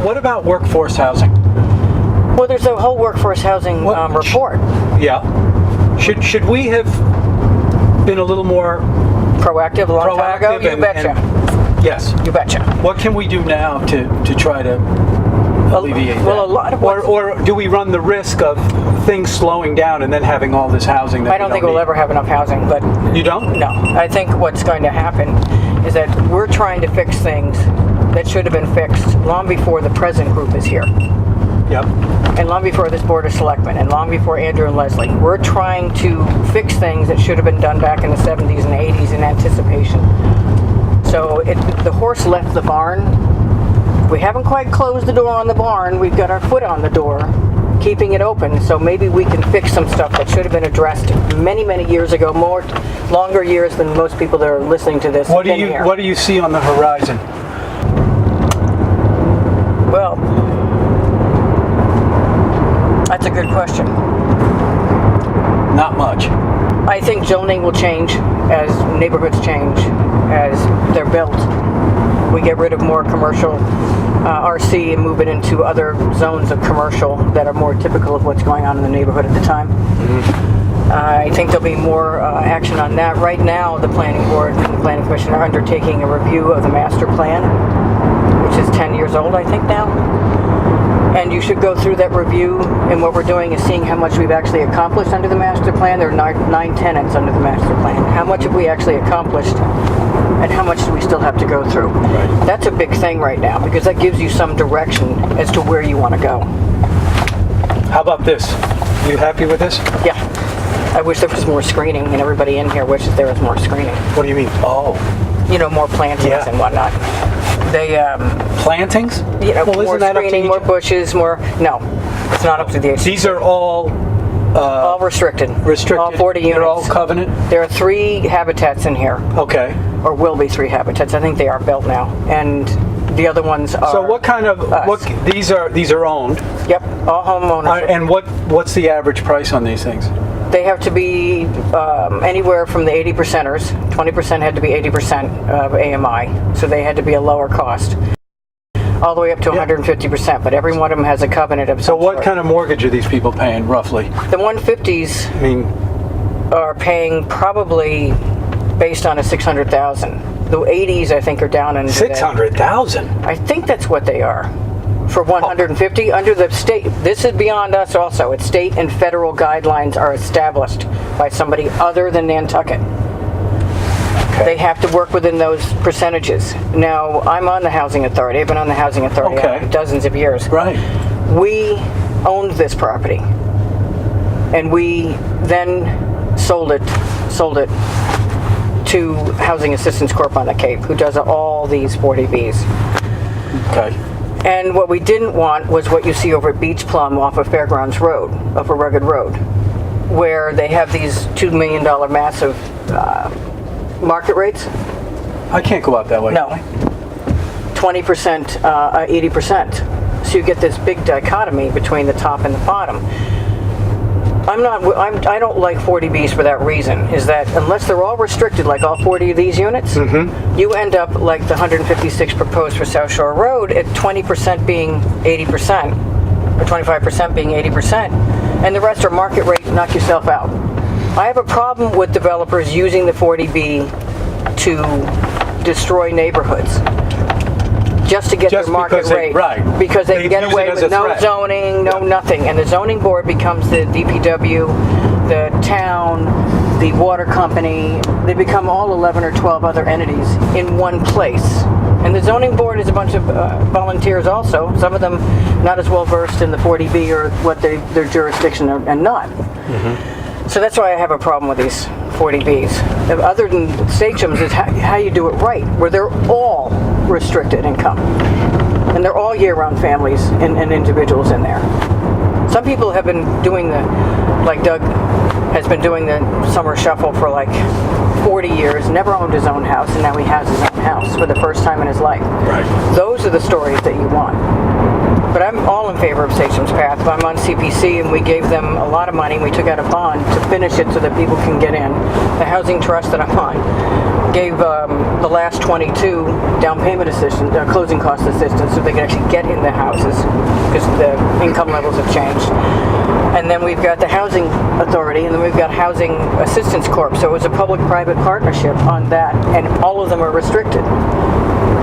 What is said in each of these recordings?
what about workforce housing? Well, there's a whole workforce housing report. Yeah. Should we have been a little more Proactive a long time ago? You betcha. Yes. You betcha. What can we do now to try to alleviate that? Well, a lot of or do we run the risk of things slowing down and then having all this housing that I don't think we'll ever have enough housing, but... You don't? No. I think what's going to happen is that we're trying to fix things that should have been fixed long before the present group is here. Yep. And long before this Board of Selectmen, and long before Andrew and Leslie. We're trying to fix things that should have been done back in the 70s and 80s in anticipation. So the horse left the barn. We haven't quite closed the door on the barn. We've got our foot on the door, keeping it open. So maybe we can fix some stuff that should have been addressed many, many years ago, longer years than most people that are listening to this. What do you see on the horizon? Well, that's a good question. Not much. I think zoning will change as neighborhoods change, as they're built. We get rid of more commercial RC and move it into other zones of commercial that are more typical of what's going on in the neighborhood at the time. Mm-hmm. I think there'll be more action on that. Right now, the Planning Board and the Planning Commission are undertaking a review of the master plan, which is 10 years old, I think now. And you should go through that review, and what we're doing is seeing how much we've actually accomplished under the master plan. There are nine tenants under the master plan. How much have we actually accomplished, and how much do we still have to go through? Right. That's a big thing right now, because that gives you some direction as to where you want to go. How about this? You happy with this? Yeah. I wish there was more screening, and everybody in here wishes there was more screening. What do you mean? Oh. You know, more plantings and whatnot. They, plantings? You know, well, more screening, more bushes, more... No, it's not up to the HDC. These are all restricted. Restricted? All 40 units. They're all covenant? There are 3 habitats in here. Okay. Or will be 3 habitats. I think they are built now. And the other ones are... So what kind of... These are owned? Yep, all home ownership. And what's the average price on these things? They have to be anywhere from the 80%ers. 20% had to be 80% of AMI. So they had to be a lower cost. All the way up to 150%, but every one of them has a covenant of some So what sort. kind of mortgage are these people paying, roughly? The 150s are paying probably based on a $600,000. The 80s, I think, are down in... $600,000? I think that's what they are. For 150, under the state, this is beyond us also. It's state and federal guidelines are established by somebody other than Nantucket. Okay. They have to work within those percentages. Now, I'm on the Housing Authority. I've been on the Housing Authority dozens of years. Right. We owned this property, and we then sold it to Housing Assistance Corp on the Cape, who does all these 40Bs. Okay. And what we didn't want was what you see over at Beach Plum off of Fairgrounds Road, off of Rugged Road, where they have these $2 million massive market rates. I can't go out that way. No. 20%, 80%. So you get this big dichotomy between the top and the bottom. I don't like 40Bs for that reason, is that unless they're all restricted, like all 40 of these units, you end up like the 156 proposed for South Shore Road at 20% being 80%, or 25% being 80%, and the rest are market rate, knock yourself out. I have a problem with developers using the 40B to destroy neighborhoods. Just to get their market rate. Because they can get away with no zoning, no nothing. And the zoning board becomes the DPW, the town, the water company. They become all 11 or 12 other entities in one place. And the zoning board is a bunch of volunteers also. Some of them not as well versed in the 40B or what their jurisdiction are, and not. So that's why I have a problem with these 40Bs. Other than Sachems is how you do it right, where they're all restricted income. And they're all year-round families and individuals in there. Some people have been doing like Doug has been doing the summer shuffle for like 40 years, never owned his own house, and now he has his own house for the first time in his life. Right. Those are the stories that you want. But I'm all in favor of Sachem's Path. I'm on CPC, and we gave them a lot of money. We took out a bond to finish it so that people can get in. The housing trust that I'm on gave the last 22 down payment assistance, closing cost assistance, so they can actually get in the houses because the income levels have changed. And then we've got the Housing Authority, and then we've got Housing Assistance Corp. So it was a public-private partnership on that, and all of them are restricted.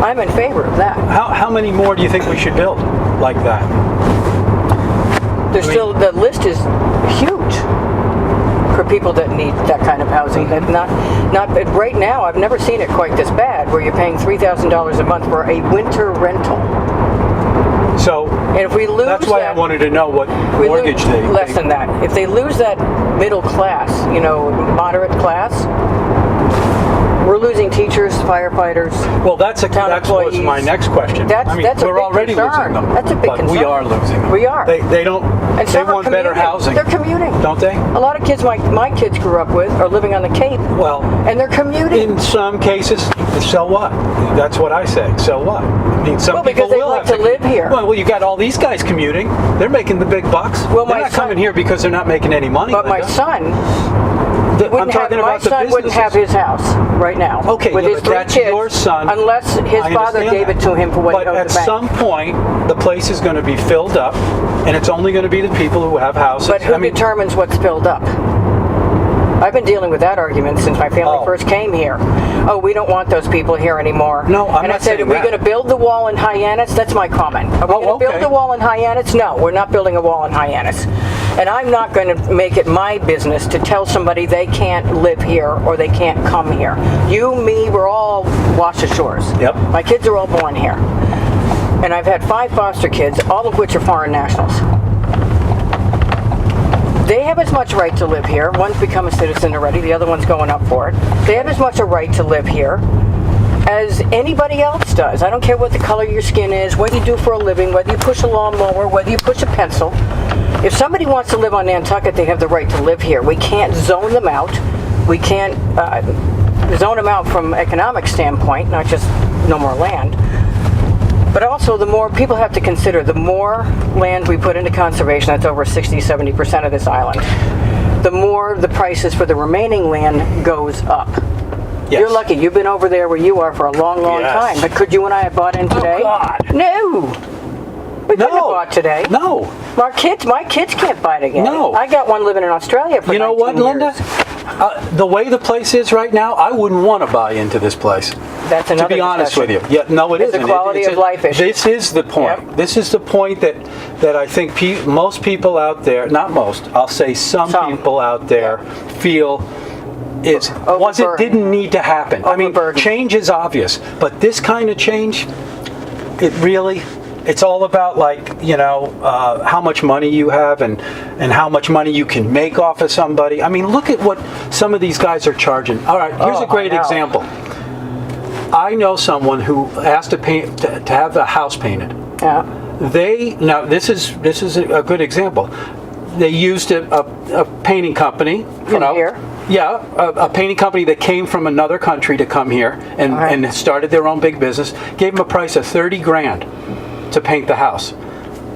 I'm in favor of that. How many more do you think we should build like that? The list is huge for people that need that kind of housing. That not right now. I've never seen it quite this bad, where you're paying $3,000 a month for a winter rental. So, and if we lose that's why I wanted to know what mortgage they less than that. If they lose that middle class, moderate class, we're losing teachers, firefighters. Well, that was my next question. That's we're already concern. losing them. That's a big concern. We are losing them. We are. They don't. And they want better housing. They're commuting, don't they? A lot of kids my kids grew up with are living on the Cape. Well, and they're commuting. In some cases, so what? That's what I say. So what? I mean, some people because they will like have to live here. Well, you got all these guys commuting. They're making the big bucks. Well, they're not coming here because they're not making any money. But Linda. my son. My son wouldn't have his house right now. Okay, with his 3 that's kids, your son. Unless his father gave it to him for what he owed the bank. But at some point, the place is going to be filled up, and it's only going to be the people who have houses. But who determines what's filled up? I've been dealing with that argument since my family first came here. Oh, we don't want those people here anymore. No, I'm not saying that. And I said, are we going to build the wall in Hyannis? That's my comment. Are we going to build the wall in Hyannis? No, we're not building a wall in Hyannis. And I'm not going to make it my business to tell somebody they can't live here or they can't come here. You, me, we're all wash ashores. Yep. My kids are all born here. And I've had 5 foster kids, all of which are foreign nationals. They have as much right to live here. One's become a citizen already. The other one's going up for it. They have as much a right to live here as anybody else does. I don't care what the color of your skin is, what you do for a living, whether you push a lawnmower, whether you push a pencil. If somebody wants to live on Nantucket, they have the right to live here. We can't zone them out. We can't zone them out from an economic standpoint, not just no more land. But also, the more people have to consider, the more land we put into conservation, that's over 60-70% of this island, the more the prices for the remaining land goes up. Yes. You're lucky. You've been over there where you are for a long, long time. But could you and I have bought in today? Oh, God. No. We couldn't have bought today. No. My kids can't buy it again. No. I got one living in Australia for 19 years. You know what, Linda? The way the place is right now, I wouldn't want to buy into this place. That's another To be honest with you. Yeah, no, it isn't. It's a quality of life issue. This is the point. Yep. This is the point that I think most people out there, not most, I'll say some people out there feel it didn't need to happen. I mean, change is obvious, but this kind of change, it's all about how much money you have and how much money you can make off of somebody. I mean, look at what some of these guys are charging. All right, here's a great example. I know someone who asked to have a house painted. Yeah. This is a good example. They used a painting company. Here? Yeah, a painting company that came from another country to come here and started their own big business. Gave them a price of $30,000 to paint the house.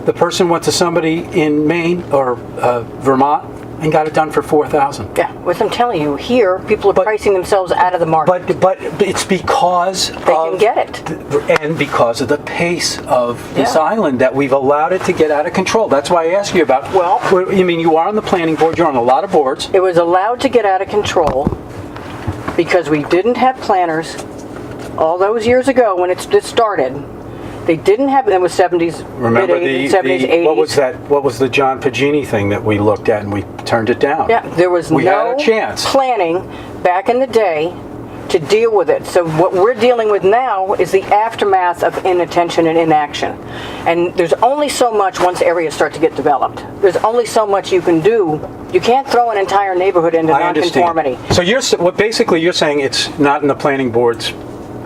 The person went to somebody in Maine or Vermont and got it done for $4,000. Yeah, which I'm telling you, here people are pricing themselves out of the market. But it's because they can get it, and because of the pace of this island that we've allowed it to get out of control. That's why I asked you about. Well, I mean, you are on the planning board. You're on a lot of boards. It was allowed to get out of control because we didn't have planners all those years ago when it started. They didn't have it. It was 70s, remember mid-80s, 70s, 80s. What was that? What was the John Pagini thing that we looked at and we turned it down? Yeah, there was we had a chance. Planning back in the day to deal with it. So what we're dealing with now is the aftermath of inattention and inaction. And there's only so much once areas start to get developed. There's only so much you can do. You can't throw an entire neighborhood into nonconformity. So basically you're saying it's not in the planning board's.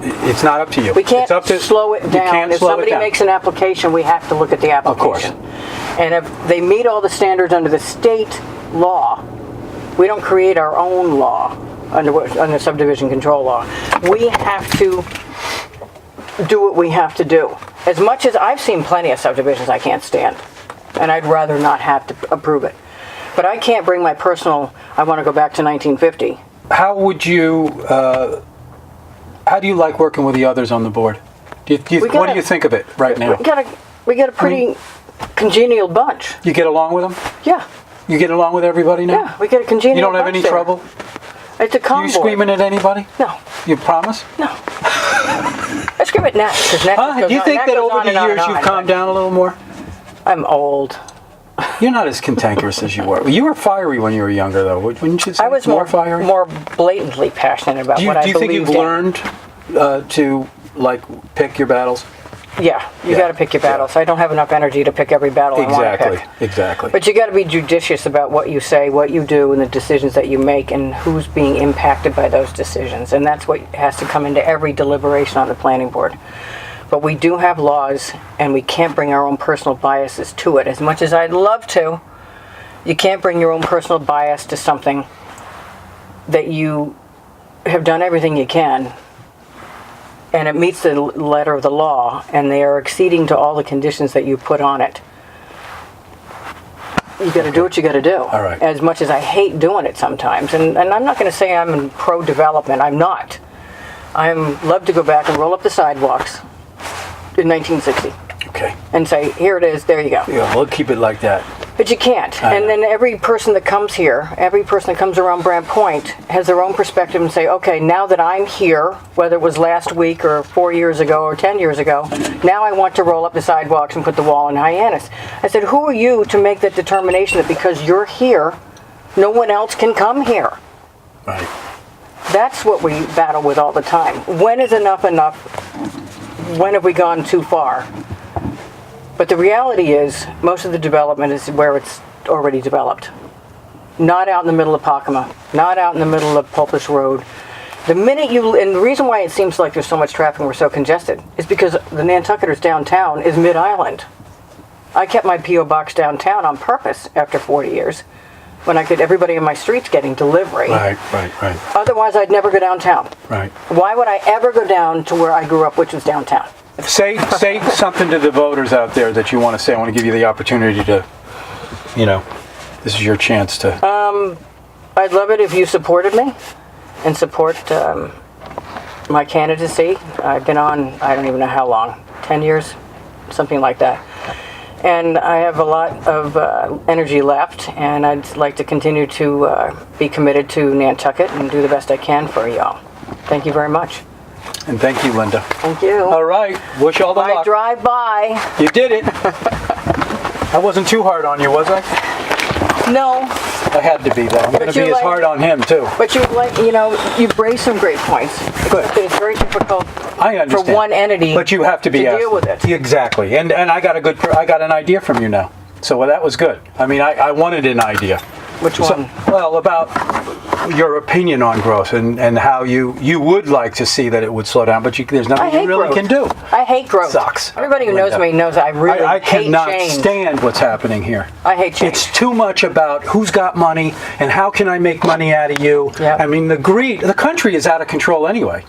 It's not up to you. We can't slow it down. If somebody makes an application, we have to look at the application. Of course. And if they meet all the standards under the state law, we don't create our own law under subdivision control law. We have to do what we have to do. As much as I've seen plenty of subdivisions I can't stand, and I'd rather not have to approve it. But I can't bring my personal, I want to go back to 1950. How would you, how do you like working with the others on the board? What do you think of it right now? We got a pretty congenial bunch. You get along with them? Yeah. You get along with everybody now? Yeah, we get a congenial You don't have bunch any there. trouble? It's a convoy. You screaming at anybody? No. You promise? No. I scream at Nat, because Nat Huh? goes Do you on, think Nat that goes over on the and on years and you've on, calmed but down a little more? I'm old. You're not as cantankerous as you were. You were fiery when you were younger, though. Wouldn't you say? I was more fiery? more blatantly passionate about what I Do you think believed you've in. learned to pick your battles? Yeah, you Yeah. got to pick your battles. I don't have enough energy to pick every battle I want to pick. Exactly. But you got to be judicious about what you say, what you do, and the decisions that you make, and who's being impacted by those decisions. And that's what has to come into every deliberation on the planning board. But we do have laws, and we can't bring our own personal biases to it. As much as I'd love to, you can't bring your own personal bias to something that you have done everything you can, and it meets the letter of the law, and they are acceding to all the conditions that you put on it. You got to do what you got to do. All right. As much as I hate doing it sometimes, and I'm not going to say I'm pro-development. I'm not. I'm love to go back and roll up the sidewalks in 1960 Okay. and say, here it is, there you go. Yeah, we'll keep it like that. But you can't. I And know. then every person that comes here, every person that comes around Brant Point has their own perspective and say, okay, now that I'm here, whether it was last week or 4 years ago or 10 years ago, now I want to roll up the sidewalks and put the wall in Hyannis. I said, who are you to make that determination that because you're here, no one else can come here? Right. That's what we battle with all the time. When is enough enough? When have we gone too far? But the reality is, most of the development is where it's already developed. Not out in the middle of Pacoma, not out in the middle of Pulpus Road. The minute and the reason why it seems like there's so much traffic and we're so congested is because the Nantucketers downtown is mid-island. I kept my P.O. box downtown on purpose after 40 years, when I could, everybody in my street's getting delivery. Right. Otherwise, I'd never go downtown. Right. Why would I ever go down to where I grew up, which was downtown? Say something to the voters out there that you want to say. I want to give you the opportunity to, this is your chance to. I'd love it if you supported me and support my candidacy. I've been on, I don't even know how long, 10 years, something like that. And I have a lot of energy left, and I'd like to continue to be committed to Nantucket and do the best I can for y'all. Thank you very much. And thank you, Linda. Thank you. All right. Wish all the I luck. drive by. You did it. I wasn't too hard on you, was I? No, I had to be, though. I'm going to be as hard on him, too. but you raised some great points. Good. It's very difficult I understand. for one entity But you have to be to asked. deal with it. Exactly. And I got an idea from you now. So that was good. I mean, I wanted an idea. Which one? Well, about your opinion on growth and how you would like to see that it would slow down, but there's I nothing you hate really growth. can do. I hate growth. Sucks. Everybody who knows Linda. me knows I really I hate cannot change. stand what's happening here. I hate change. It's too much about who's got money and how can I make money out of you. Yep. I mean, the country is out of control anyway.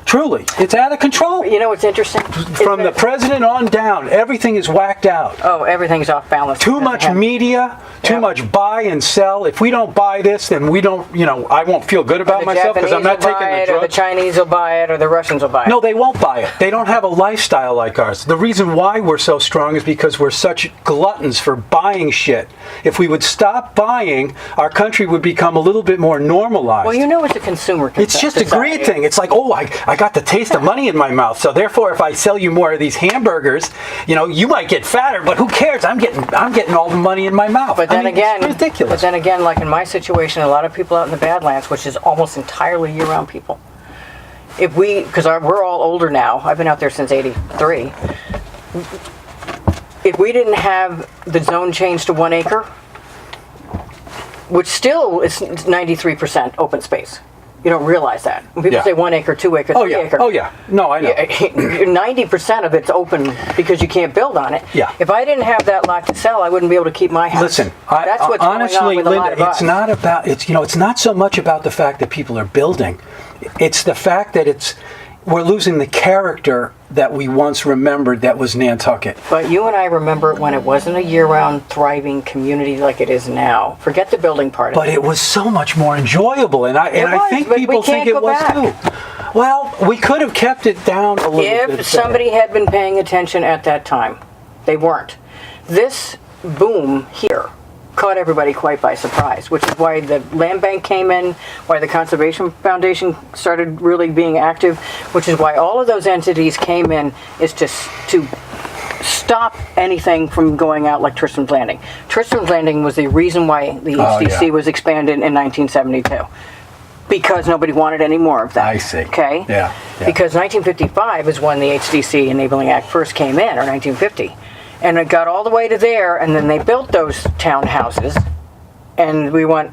Truly, it's out of control. You know what's interesting? From the president on down, everything is whacked out. Oh, everything's off balance. Too because of much him. media, too Yeah. much buy and sell. If we don't buy this, then we don't, I won't feel good about The myself because I'm not Japanese will taking buy the it, or the drugs. Chinese will buy it, or the Russians will buy it. No, they won't buy it. They don't have a lifestyle like ours. The reason why we're so strong is because we're such gluttons for buying shit. If we would stop buying, our country would become a little bit more normalized. Well, it's a consumer. It's just a greed society. thing. It's like, I got the taste of money in my mouth. So therefore, if I sell you more of these hamburgers, you might get fatter, but who cares? I'm getting all the money in my mouth. But then again, it's ridiculous. But then again, like in my situation, a lot of people out in the Badlands, which is almost entirely year-round people. Because we're all older now. I've been out there since '83. If we didn't have the zone change to 1 acre, which still is 93% open space. You don't realize that. When people Yeah. say 1 acre, 2 acre, 3 acre. Oh yeah. No, I know. 90% of it's open because you can't build on it. Yeah. If I didn't have that lot to sell, I wouldn't be able to keep my house. Listen, That's what's honestly, going on with a lot Linda, of us. it's not about it's not so much about the fact that people are building. It's the fact that we're losing the character that we once remembered that was Nantucket. But you and I remember it when it wasn't a year-round thriving community like it is now. Forget the building part of But it. it was so much more enjoyable, and I think but we people think can't it go was back. too. Well, we could have kept it down a little bit. If somebody had been paying attention at that time, they weren't. This boom here caught everybody quite by surprise, which is why the land bank came in, why the Conservation Foundation started really being active, which is why all of those entities came in, is to stop anything from going out like Tristram's Landing. Tristram's Landing was the reason why the HDC was expanded in 1972. Because nobody wanted any more of that. I see. Okay? Yeah. Because 1955 is when the HDC Enabling Act first came in, or 1950. And it got all the way to there, and then they built those townhouses, and we went,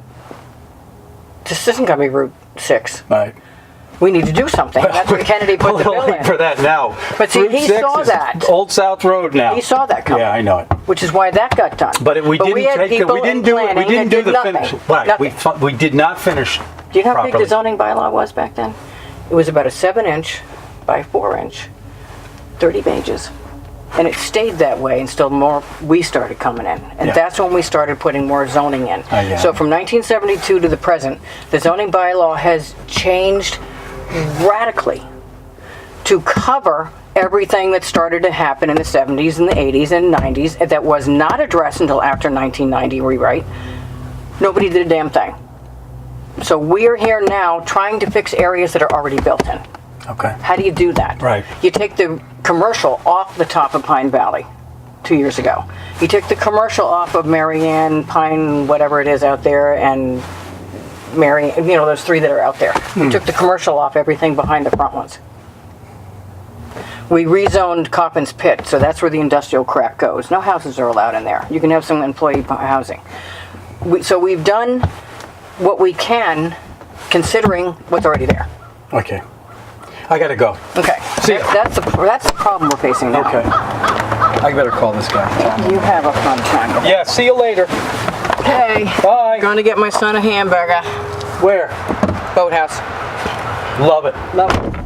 this isn't going to be Route 6. Right. We need to do something. That's when Kennedy put the bill in. For that now. But see, Route he 6 saw is that. Old South Road now. He saw that coming. Yeah, I know it. Which is why that got done. But we didn't had take it. people We didn't in do it. We planning didn't that do the did finish. nothing. Right. Nothing. We did not finish. Do you know how big properly. the zoning bylaw was back then? It was about a 7-inch by 4-inch, 30 pages. And it stayed that way until we started coming in. And Yeah. that's when we started putting more zoning in. Yeah. So from 1972 to the present, the zoning bylaw has changed radically to cover everything that started to happen in the 70s and the 80s and 90s that was not addressed until after 1990 rewrite. Nobody did a damn thing. So we're here now trying to fix areas that are already built in. Okay. How do you do that? Right. You take the commercial off the top of Pine Valley 2 years ago. You took the commercial off of Marianne, Pine, whatever it is out there, and those three that are out there. You took the commercial off everything behind the front ones. We rezoned Coppin's Pit, so that's where the industrial crap goes. No houses are allowed in there. You can have some employee housing. So we've done what we can, considering what's already there. Okay. I gotta go. Okay. See ya. That's the problem we're facing now. Okay. I better call this guy. You have a fun time. Yeah. See you later. Okay. Bye. Going to get my son a hamburger. Where? Boathouse. Love it. Love it.